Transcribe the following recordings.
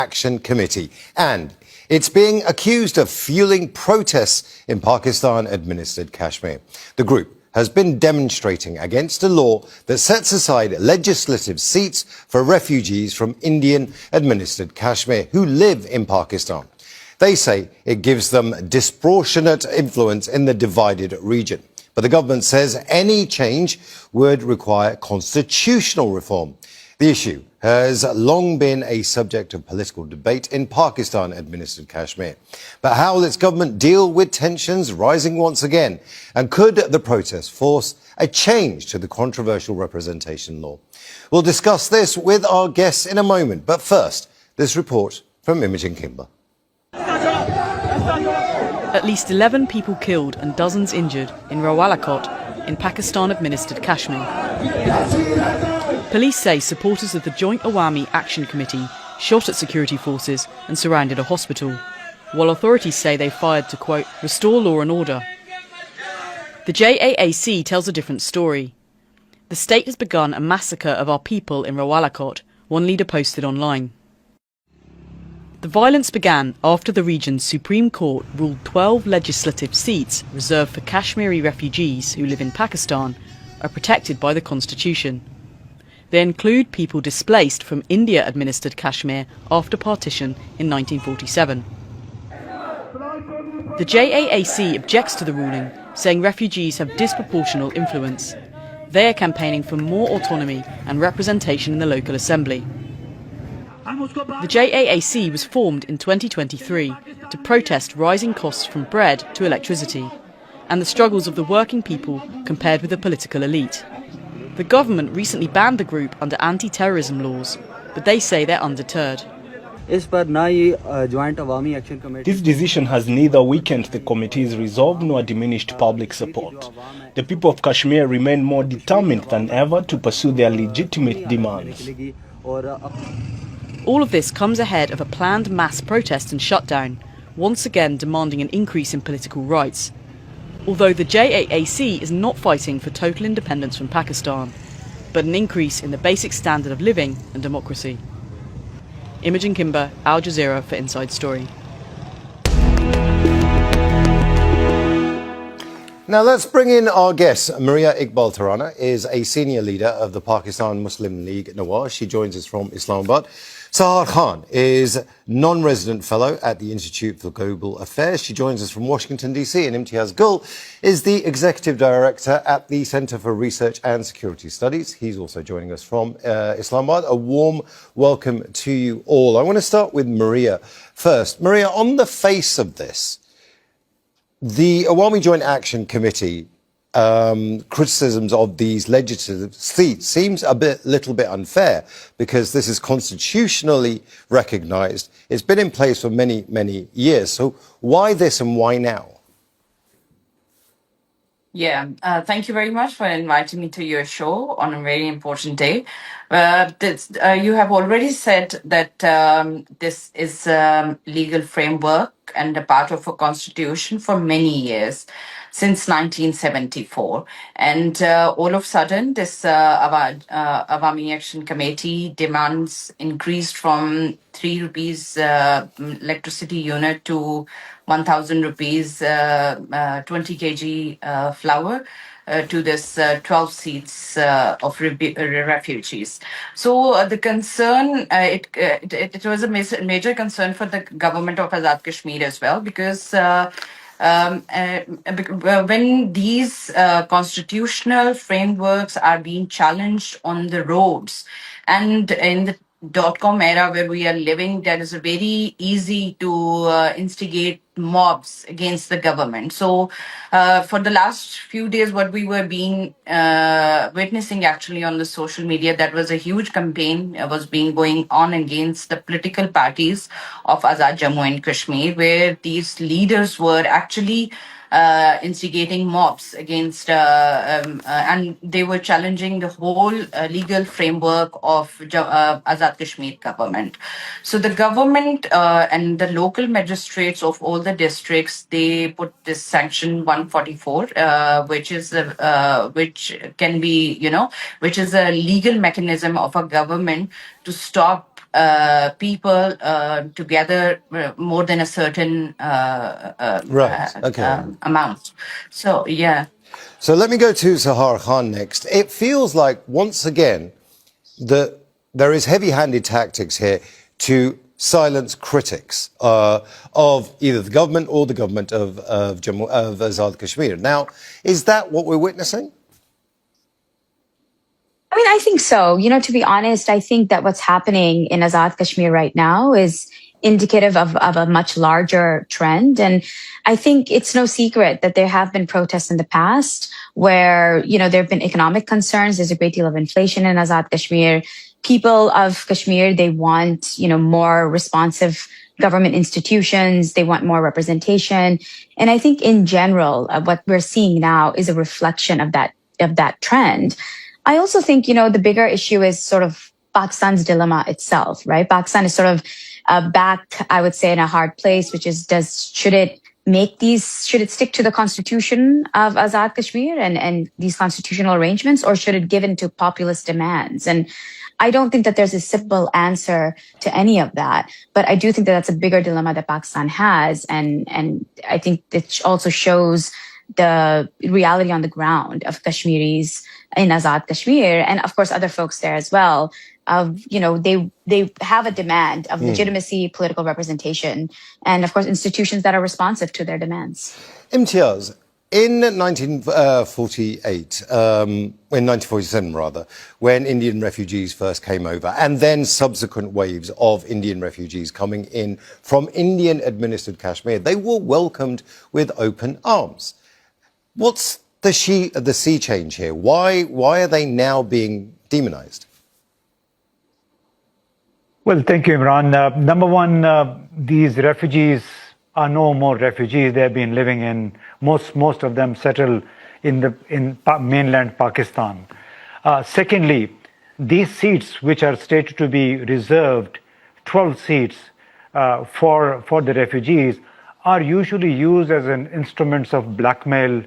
Action Committee, and it's being accused of fueling protests in Pakistan-administered Kashmir. The group has been demonstrating against a law that sets aside legislative seats for refugees from Indian-administered Kashmir who live in Pakistan. They say it gives them disproportionate influence in the divided region. But the government says any change would require constitutional reform. The issue has long been a subject of political debate in Pakistan-administered Kashmir. But how will its government deal with tensions rising once again? And could the protests force a change to the controversial representation law? We'll discuss this with our guests in a moment. But first, this report from Imogen Kimber. At least 11 people killed and dozens injured in Rawalakot in Pakistan-administered Kashmir. Police say supporters of the Joint Awami Action Committee shot at security forces and surrounded a hospital, while authorities say they fired to, quote, restore law and order. The JAAC tells a different story. The state has begun a massacre of our people in Rawalakot, one leader posted online. The violence began after the region's Supreme Court ruled 12 legislative seats reserved for Kashmiri refugees who live in Pakistan are protected by the constitution. They include people displaced from India-administered Kashmir after partition in 1947. The JAAC objects to the ruling, saying refugees have disproportional influence. They are campaigning for more autonomy and representation in the local assembly. The JAAC was formed in 2023 to protest rising costs from bread to electricity and the struggles of the working people compared with the political elite. The government recently banned the group under anti-terrorism laws, but they say they're undeterred. This decision has neither weakened the committee's resolve nor diminished public support. The people of Kashmir remain more determined than ever to pursue their legitimate demands. All of this comes ahead of a planned mass protest and shutdown, once again demanding an increase in political rights. Although the JAAC is not fighting for total independence from Pakistan, but an increase in the basic standard of living and democracy. Imogen Kimber, Al Jazeera for Inside Story. Now let's bring in our guest. Maria Iqbal Tarana is a senior leader of the Pakistan Muslim League Nawaz. She joins us from Islamabad. Sahar Khan is non-resident fellow at the Institute for Global Affairs. She joins us from Washington, D.C. And Imtiaz Gul is the executive director at the Center for Research and Security Studies. He's also joining us from Islamabad. A warm welcome to you all. I want to start with Maria first. Maria, on the face of this, the Awami Joint Action Committee criticisms of these legislative seats seems little bit unfair because this is constitutionally recognised. It's been in place for many, many years. So why this and why now? Yeah, thank you very much for inviting me to your show on a very important day. You have already said that this is a legal framework and a part of a constitution for many years, since 1974. And all of a sudden, this Awami Action Committee demands increased from 3 rupees electricity unit to 1,000 rupees 20 kg flour to this 12 seats of refugees. So the concern, it was a major concern for the government of Azad Kashmir as well, because when these constitutional frameworks are being challenged on the roads and in the .com era where we are living, that is very easy to instigate mobs against the government. So for the last few days, what we were witnessing actually on the social media, that was a huge campaign was going on against the political parties of Azad Jammu and Kashmir, where these leaders were actually instigating mobs against, and they were challenging the whole legal framework of Azad Kashmir government. So the government and the local magistrates of all the districts, they put this sanction 144, which is which can be, which is a legal mechanism of a government to stop people together more than a certain Right. Okay. amount. So, yeah. So let me go to Sahar Khan next. It feels like, once again, that there is heavy-handed tactics here to silence critics of either the government or the government of Azad Kashmir. Now, is that what we're witnessing? I mean, I think so. To be honest, I think that what's happening in Azad Kashmir right now is indicative of a much larger trend. And I think it's no secret that there have been protests in the past where, there have been economic concerns. There's a great deal of inflation in Azad Kashmir. People of Kashmir, they want, more responsive government institutions. They want more representation. And I think in general, what we're seeing now is a reflection of that trend. I also think, the bigger issue is sort of Pakistan's dilemma itself, right? Pakistan is sort of back, I would say, in a hard place, which is, should it stick to the constitution of Azad Kashmir and these constitutional arrangements, or should it give in to populist demands? And I don't think that there's a simple answer to any of that, but I do think that that's a bigger dilemma that Pakistan has. And I think it also shows the reality on the ground of Kashmiris in Azad Kashmir, and of course other folks there as well. They have a demand of legitimacy, political representation, and of course institutions that are responsive to their demands. Imtiaz, in 1947 rather, when Indian refugees first came over, and then subsequent waves of Indian refugees coming in from Indian-administered Kashmir, they were welcomed with open arms. What's the sea change here? Why are they now being demonized? Well, thank you, Imran. Number one, these refugees are no more refugees. They've been living in, most of them settled in mainland Pakistan. Secondly, these seats, which are stated to be reserved, 12 seats for the refugees, are usually used as an instruments of blackmail,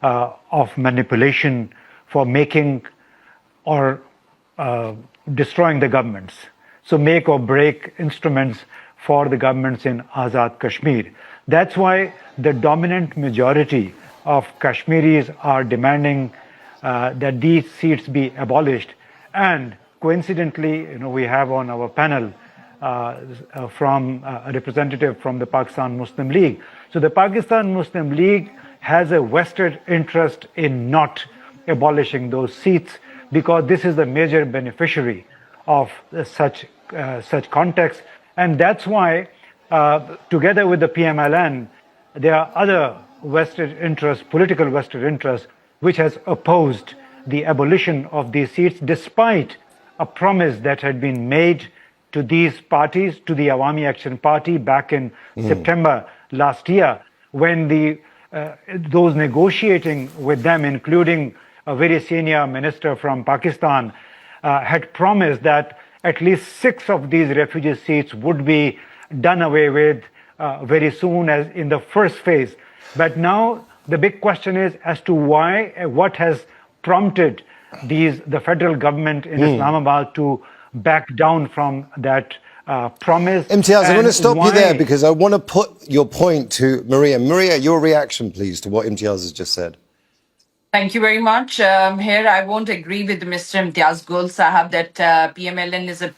of manipulation, for making or destroying the governments. So make or break instruments for the governments in Azad Kashmir. That's why the dominant majority of Kashmiris are demanding that these seats be abolished. And coincidentally, we have on our panel from a representative from the Pakistan Muslim League. So the Pakistan Muslim League has a vested interest in not abolishing those seats, because this is the major beneficiary of such context. And that's why, together with the PMLN, there are other vested interests, political vested interests, which has opposed the abolition of these seats, despite a promise that had been made to these parties, to the Awami Action Party back in September last year, when those negotiating with them, including a very senior minister from Pakistan, had promised that at least 6 of these refugee seats would be done away with very soon, as in the first phase. But now the big question is as to why, what has prompted the federal government in Islamabad to back down from that promise. Imtiaz, I'm going to stop you there because I want to put your point to Maria. Maria, your reaction, please, to what Imtiaz has just said. Thank you very much. Here, I won't agree with Mr. Imtiaz Gul Sahab that PMLN is a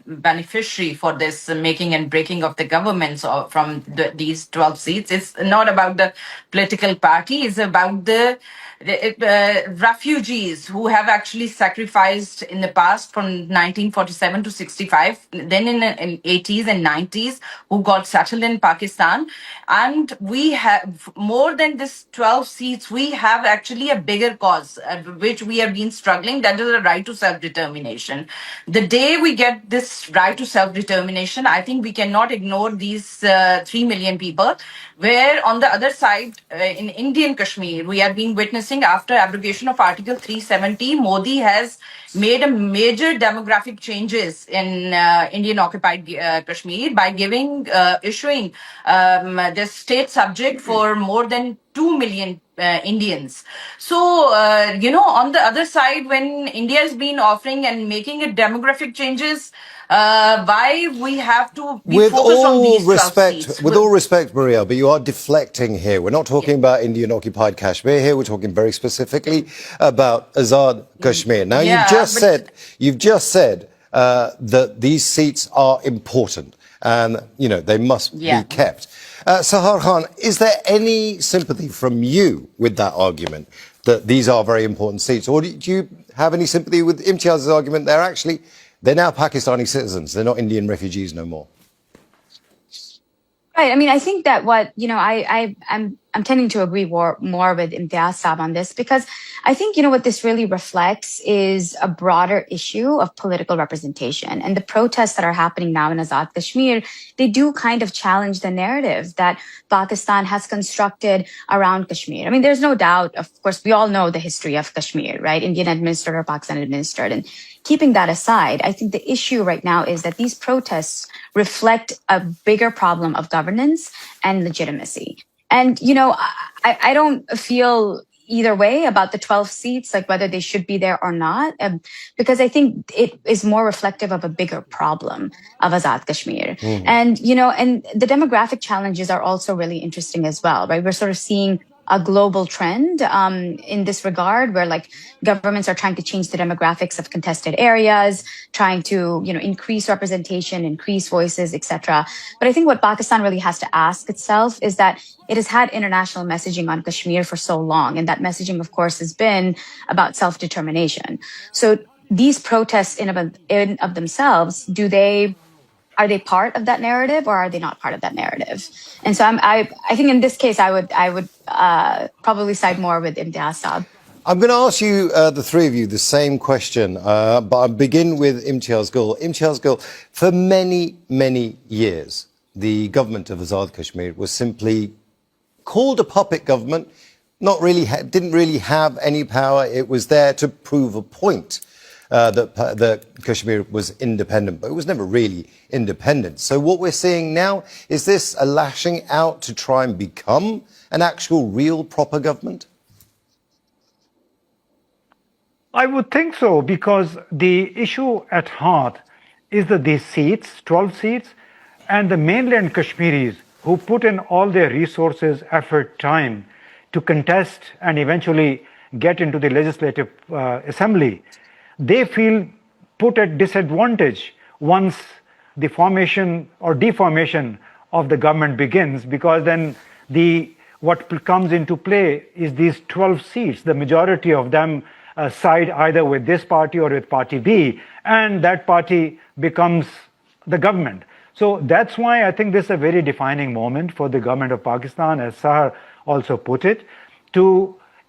beneficiary for this making and breaking of the governments from these 12 seats. It's not about the political party. It's about the refugees who have actually sacrificed in the past from 1947 to 65, then in 80s and 90s, who got settled in Pakistan. And we have more than this 12 seats, we have actually a bigger cause, which we have been struggling, that is the right to self-determination. The day we get this right to self-determination, I think we cannot ignore these 3 million people, where on the other side, in Indian Kashmir, we are being witnessing after abrogation of Article 370, Modi has made a major demographic changes in Indian occupied Kashmir by issuing the state subject for more than 2 million Indians. So, on the other side, when India has been offering and making a demographic changes, why we have to be focused on these 12 seats? With all respect, Maria, but you are deflecting here. We're not talking about Indian occupied Kashmir here. We're talking very specifically about Azad Kashmir. Now, Yeah, you've just said that these seats are important and, they must Yeah. be kept. Sahar Khan, is there any sympathy from you with that argument that these are very important seats? Or do you have any sympathy with Imtiaz's argument they're now Pakistani citizens, they're not Indian refugees no more? Right. I mean, I think that I'm tending to agree more with Imtiaz Saab on this, because I think, what this really reflects is a broader issue of political representation. And the protests that are happening now in Azad Kashmir, they do kind of challenge the narrative that Pakistan has constructed around Kashmir. I mean, there's no doubt, of course, we all know the history of Kashmir, right? Indian administered or Pakistan administered. And keeping that aside, I think the issue right now is that these protests reflect a bigger problem of governance and legitimacy. And, I don't feel either way about the 12 seats, like whether they should be there or not, because I think it is more reflective of a bigger problem of Azad Kashmir. And, and the demographic challenges are also really interesting as well, right? We're sort of seeing a global trend in this regard, where like governments are trying to change the demographics of contested areas, trying to increase representation, increase voices, etc. But I think what Pakistan really has to ask itself is that it has had international messaging on Kashmir for so long, and that messaging, of course, has been about self-determination. So these protests in of themselves, are they part of that narrative, or are they not part of that narrative? And so I think in this case, I would probably side more with Imtiaz Saab. I'm going to ask you, the three of you, the same question, but I'll begin with Imtiaz Gul. Imtiaz Gul, for many, many years, the government of Azad Kashmir was simply called a puppet government, didn't really have any power. It was there to prove a point. That Kashmir was independent, but it was never really independent. So what we're seeing now, is this a lashing out to try and become an actual, real, proper government? I would think so, because the issue at heart is that these seats, 12 seats, and the mainland Kashmiris who put in all their resources, effort, time to contest and eventually get into the legislative assembly, they feel put at disadvantage once the formation or deformation of the government begins, because then what comes into play is these 12 seats. The majority of them side either with this party or with party B, and that party becomes the government. So that's why I think this is a very defining moment for the government of Pakistan, as Sahar also put it,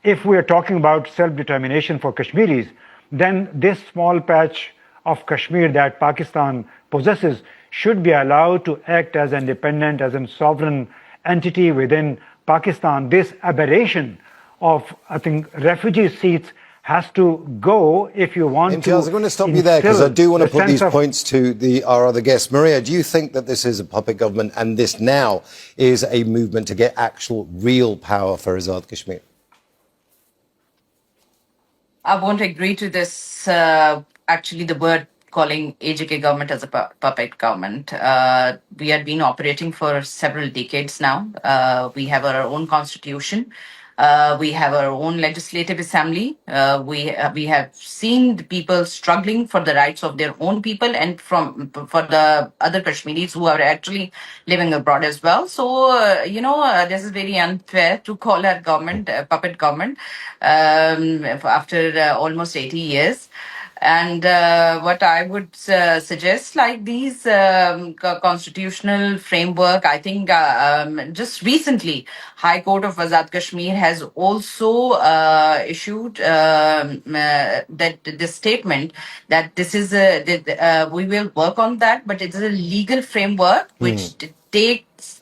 if we are talking about self-determination for Kashmiris, then this small patch of Kashmir that Pakistan possesses should be allowed to act as independent, as a sovereign entity within Pakistan. This aberration of, I think, refugee seats has to go if you want Imtiaz, I'm going to stop you there, because I do want to put these points to our other guests. Maria, do you think that this is a puppet government and this now is a movement to get actual, real power for Azad Kashmir? I won't agree to this. Actually, the word calling AJK government as a puppet government. We have been operating for several decades now. We have our own constitution. We have our own legislative assembly. We have seen the people struggling for the rights of their own people and for the other Kashmiris who are actually living abroad as well. So this is very unfair to call our government a puppet government after almost 80 years. And what I would suggest, like these constitutional framework, I think just recently, High Court of Azad Kashmir has also issued that this statement that this is we will work on that, but it is a legal framework which takes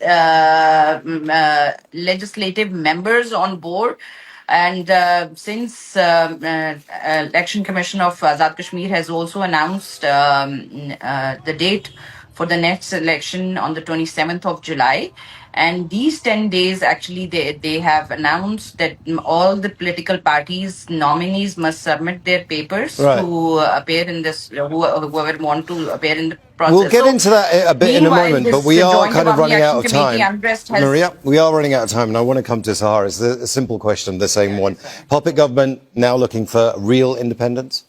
legislative members on board. And since Election Commission of Azad Kashmir has also announced the date for the next election on the 27th of July, And these 10 days, actually, they have announced that all the political parties' nominees must submit their papers Right. to appear in this, whoever want to appear in the process. We'll get into that a bit in a meanwhile, moment, but this we are Joint kind of Awami running out Action of Committee time. unrest has- Maria, we are running out of time, and I want to come to Sahar. It's a simple question, the same one. Puppet government now looking for real independence?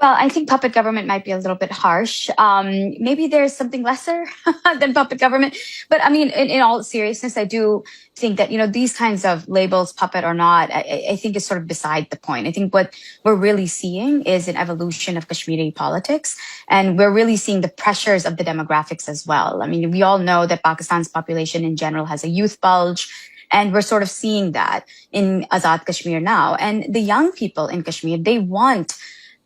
Well, I think puppet government might be a little bit harsh. Maybe there's something lesser than puppet government. But I mean, in all seriousness, I do think that, these kinds of labels, puppet or not, I think is sort of beside the point. I think what we're really seeing is an evolution of Kashmiri politics. And we're really seeing the pressures of the demographics as well. I mean, we all know that Pakistan's population in general has a youth bulge. And we're sort of seeing that in Azad Kashmir now. And the young people in Kashmir, they want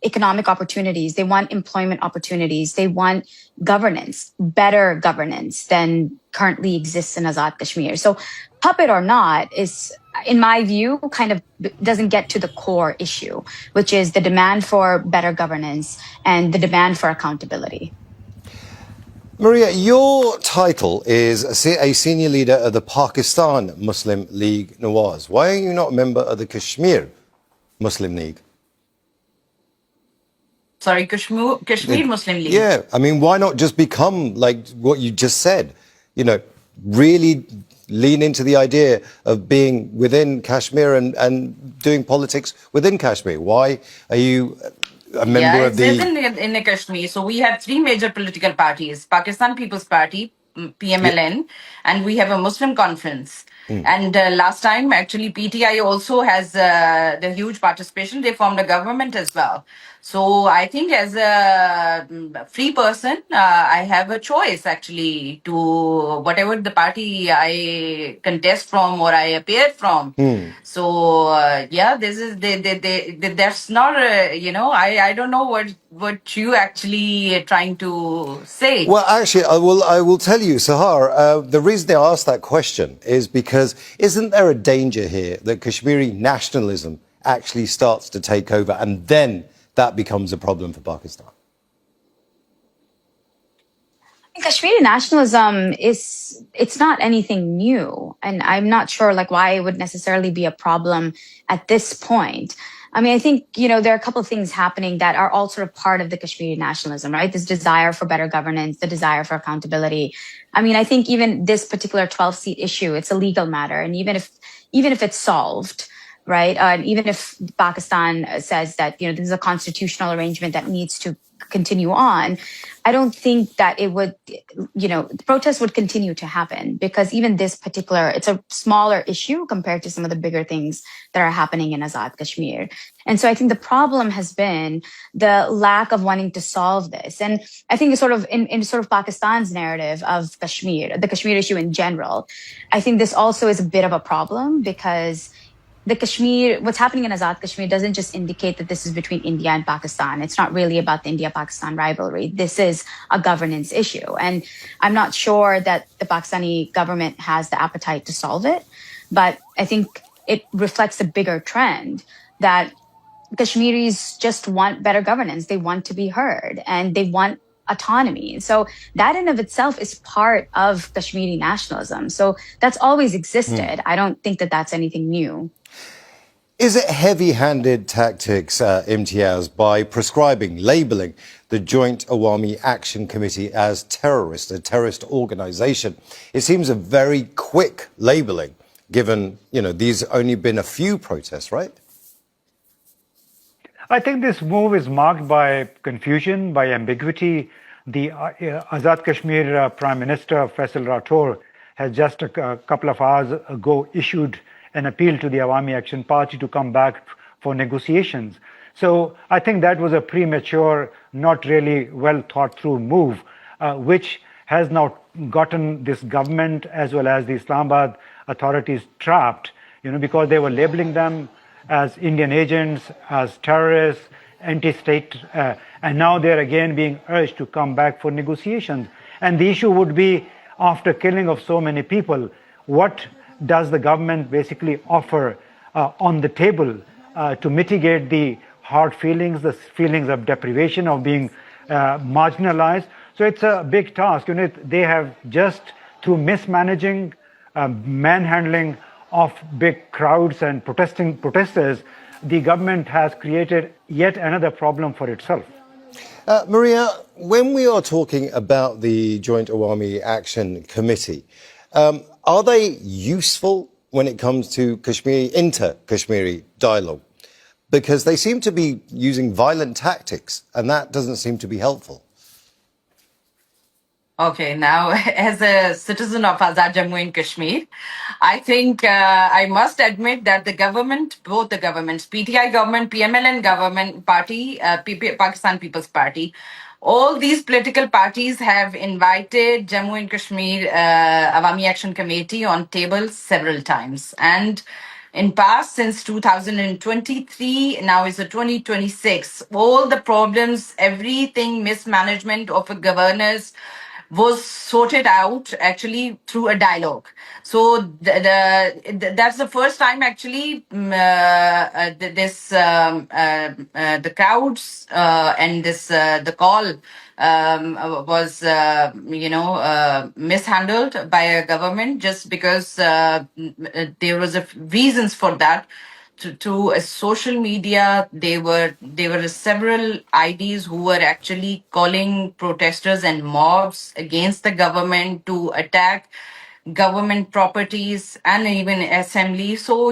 economic opportunities. They want employment opportunities. They want governance, better governance than currently exists in Azad Kashmir. So puppet or not is, in my view, kind of doesn't get to the core issue, which is the demand for better governance and the demand for accountability. Maria, your title is a senior leader of the Pakistan Muslim League Nawaz. Why are you not a member of the Kashmir Muslim League? Sorry, Kashmir Muslim League. Yeah, I mean, why not just become like what you just said? Really lean into the idea of being within Kashmir and doing politics within Kashmir. Why are you a member of the... in Kashmir. So we have three major political parties: Pakistan People's Party, PMLN, and we have a Muslim conference. And last time, actually, PTI also has the huge participation. They formed a government as well. So I think as a free person, I have a choice actually to whatever the party I contest from or I appear from. So this is that's not I don't know what you actually trying to say. Well, actually, I will tell you, Sahar, the reason I asked that question is because isn't there a danger here that Kashmiri nationalism actually starts to take over and then that becomes a problem for Pakistan? Kashmiri nationalism it's not anything new. And I'm not sure why it would necessarily be a problem at this point. I mean, I think, there are a couple of things happening that are all sort of part of the Kashmiri nationalism, right? This desire for better governance, the desire for accountability. I mean, I think even this particular 12-seat issue, it's a legal matter. And even if it's solved, right? And even if Pakistan says that, this is a constitutional arrangement that needs to continue on, I don't think that it would, the protests would continue to happen because even this particular, it's a smaller issue compared to some of the bigger things that are happening in Azad Kashmir. And so I think the problem has been the lack of wanting to solve this. And I think sort of in sort of Pakistan's narrative of Kashmir, the Kashmir issue in general, I think this also is a bit of a problem because the Kashmir, what's happening in Azad Kashmir doesn't just indicate that this is between India and Pakistan. It's not really about the India-Pakistan rivalry. This is a governance issue. And I'm not sure that the Pakistani government has the appetite to solve it. But I think it reflects a bigger trend that Kashmiris just want better governance. They want to be heard and they want autonomy. So that in of itself is part of Kashmiri nationalism. So that's always existed. I don't think that that's anything new. Is it heavy-handed tactics, Imtiaz, by prescribing, labelling the Joint Awami Action Committee as terrorist, a terrorist organisation? It seems a very quick labelling, given, these only been a few protests, right? I think this move is marked by confusion, by ambiguity. The Azad Kashmir Prime Minister Faisal Rathore has just a couple of hours ago issued an appeal to the Awami Action Party to come back for negotiations. So I think that was a premature, not really well thought through move, which has now gotten this government as well as the Islamabad authorities trapped, because they were labeling them as Indian agents, as terrorists, anti-state, and now they're again being urged to come back for negotiations. And the issue would be, after killing of so many people, what does the government basically offer on the table to mitigate the hard feelings, the feelings of deprivation, of being marginalized? So it's a big task. They have just through mismanaging, manhandling of big crowds and protesters, the government has created yet another problem for itself. Maria, when we are talking about the Joint Awami Action Committee, are they useful when it comes to inter-Kashmiri dialogue? Because they seem to be using violent tactics, and that doesn't seem to be helpful. Okay, now as a citizen of Azad Jammu and Kashmir, I think I must admit that the government, both the governments, PTI government, PMLN government party, Pakistan People's Party, all these political parties have invited Jammu and Kashmir Awami Action Committee on table several times. And in past, since 2023, now is the 2026, all the problems, everything, mismanagement of a governors, was sorted out actually through a dialogue. So that's the first time actually the crowds and this the call was mishandled by a government just because there was reasons for that. To social media, there were several IDs who were actually calling protesters and mobs against the government to attack government properties and even assembly. So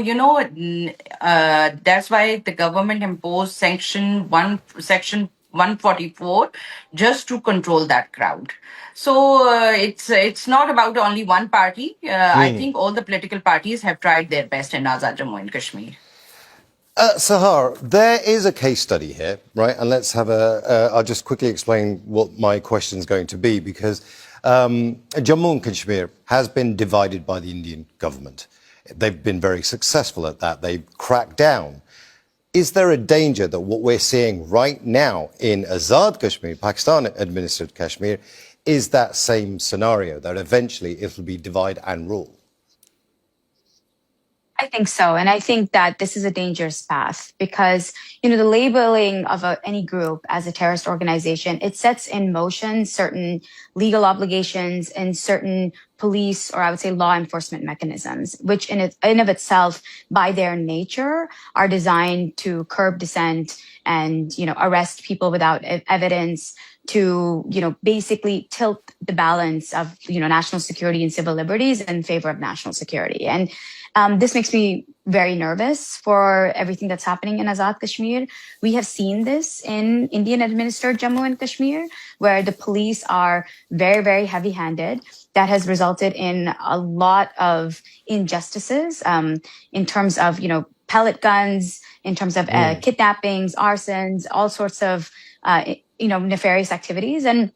that's why the government imposed section 144 just to control that crowd. So it's not about only one party. I think all the political parties have tried their best in Azad Jammu and Kashmir. Sahar, there is a case study here, right? And let's have I'll just quickly explain what my question is going to be, because Jammu and Kashmir has been divided by the Indian government. They've been very successful at that. They've cracked down. Is there a danger that what we're seeing right now in Azad Kashmir, Pakistan-administered Kashmir, is that same scenario, that eventually it'll be divide and rule? I think so. And I think that this is a dangerous path because, the labeling of any group as a terrorist organization, it sets in motion certain legal obligations and certain police, or I would say law enforcement mechanisms, which in of itself, by their nature, are designed to curb dissent and, arrest people without evidence, to, basically tilt the balance of, national security and civil liberties in favor of national security. And this makes me very nervous for everything that's happening in Azad Kashmir. We have seen this in Indian-administered Jammu and Kashmir, where the police are very, very heavy-handed. That has resulted in a lot of injustices in terms of, pellet guns, in terms of kidnappings, arsons, all sorts of, nefarious activities. And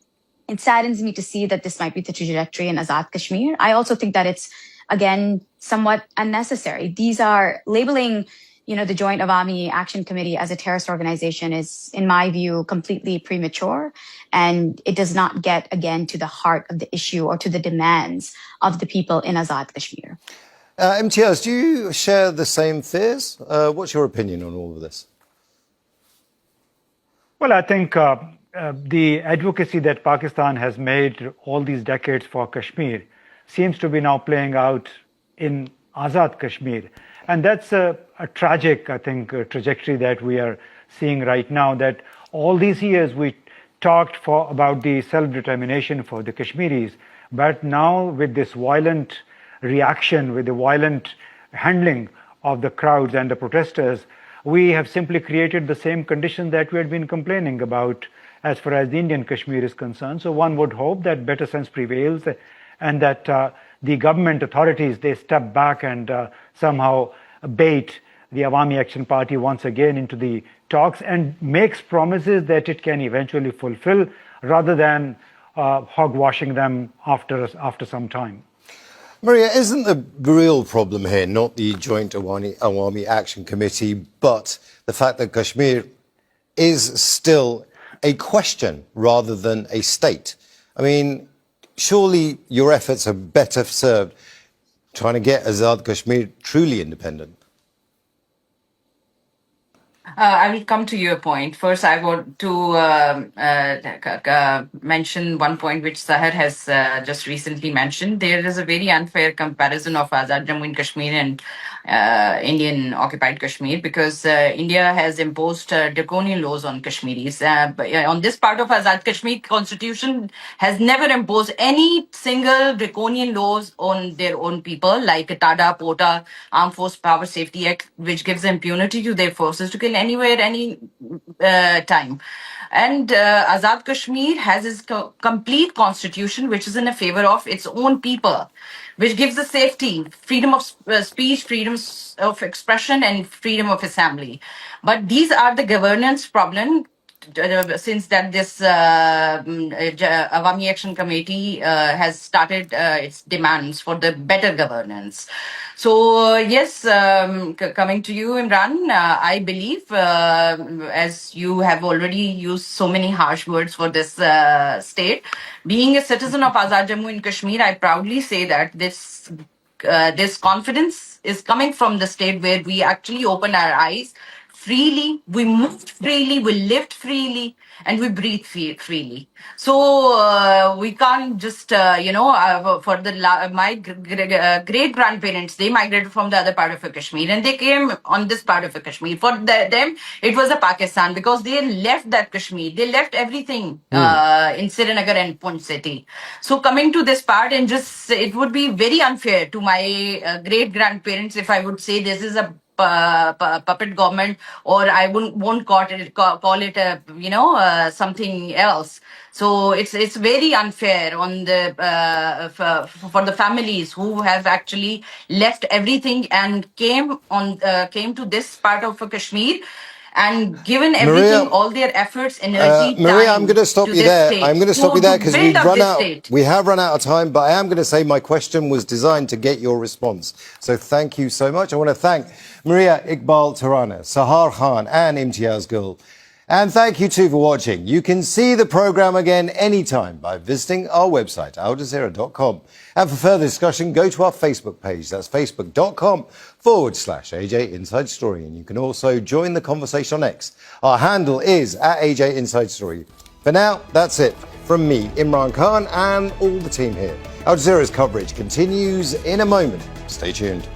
it saddens me to see that this might be the trajectory in Azad Kashmir. I also think that it's, again, somewhat unnecessary. These are labeling, the Joint Awami Action Committee as a terrorist organization is, in my view, completely premature. And it does not get, again, to the heart of the issue or to the demands of the people in Azad Kashmir. Imtiaz, do you share the same fears? What's your opinion on all of this? Well, I think the advocacy that Pakistan has made all these decades for Kashmir seems to be now playing out in Azad Kashmir. And that's a tragic, I think, trajectory that we are seeing right now, that all these years we talked about the self-determination for the Kashmiris, but now with this violent reaction, with the violent handling of the crowds and the protesters, we have simply created the same condition that we had been complaining about as far as the Indian Kashmir is concerned. So one would hope that better sense prevails and that the government authorities, they step back and somehow bait the Awami Action Party once again into the talks and makes promises that it can eventually fulfill, rather than hogwashing them after some time. Maria, isn't the real problem here not the Joint Awami Action Committee, but the fact that Kashmir is still a question rather than a state? I mean, surely your efforts are better served trying to get Azad Kashmir truly independent. I will come to your point. First, I want to mention one point which Sahar has just recently mentioned. There is a very unfair comparison of Azad Jammu and Kashmir and Indian occupied Kashmir, because India has imposed draconian laws on Kashmiris. On this part of Azad Kashmir, constitution has never imposed any single draconian laws on their own people, like TADA, POTA, Armed Force Power Safety Act, which gives impunity to their forces to kill anywhere, any time. And Azad Kashmir has its complete constitution, which is in favor of its own people, which gives the safety, freedom of speech, freedom of expression, and freedom of assembly. But these are the governance problem. Since that this Awami Action Committee has started its demands for the better governance. So yes, coming to you, Imran, I believe, as you have already used so many harsh words for this state, being a citizen of Azad Jammu and Kashmir, I proudly say that this confidence is coming from the state where we actually open our eyes freely, we moved freely, we lived freely, and we breathe freely. So we can't just, for my great grandparents, they migrated from the other part of Kashmir and they came on this part of Kashmir. For them, it was a Pakistan, because they left that Kashmir, they left everything in Srinagar and Punch city. So coming to this part, and just it would be very unfair to my great grandparents if I would say this is a puppet government, or I won't call it a something else. So it's very unfair on the for the families who have actually left everything and came to this part of Kashmir and given everything, Maria, all their efforts, energy, Maria, time I'm going to stop to you this there. state, I'm going to stop you there because build up this state. we have run out of time, but I am going to say my question was designed to get your response. So thank you so much. I want to thank Maria Iqbal Tarana, Sahar Khan and Imtiaz Gul. And thank you too for watching. You can see the programme again anytime by visiting our website, aljazeera.com. And for further discussion, go to our Facebook page. That's facebook.com/AJ Inside Story. And you can also join the conversation on X. Our handle is @AJ Inside Story. For now, that's it from me, Imran Khan, and all the team here. Al Jazeera's coverage continues in a moment. Stay tuned.